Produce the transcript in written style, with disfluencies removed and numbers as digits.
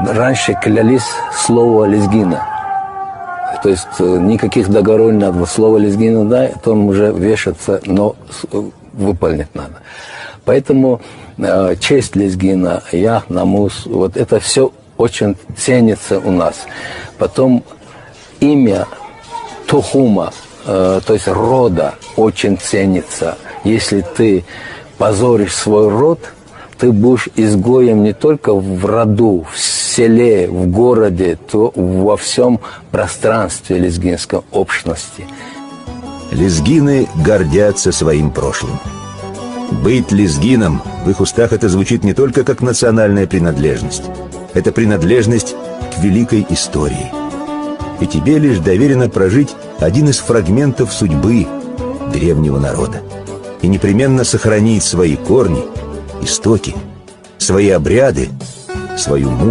раньше клялись слово лезгина. То есть никаких договоров не надо. Слово лезгина, да, то он уже вешаться, но выполнить надо. Поэтому честь лезгина, ях, намус, вот это все очень ценится у нас. Потом имя тухума, то есть рода, очень ценится. Если ты позоришь свой род, ты будешь изгоем не только в роду, в селе, в городе, то во всем пространстве лезгинской общности. Лезгины гордятся своим прошлым. Быть лезгином в их устах это звучит не только как национальная принадлежность. Это принадлежность к великой истории. И тебе лишь доверено прожить один из фрагментов судьбы древнего народа. И непременно сохранить свои корни, истоки, свои обряды, свою мудрость.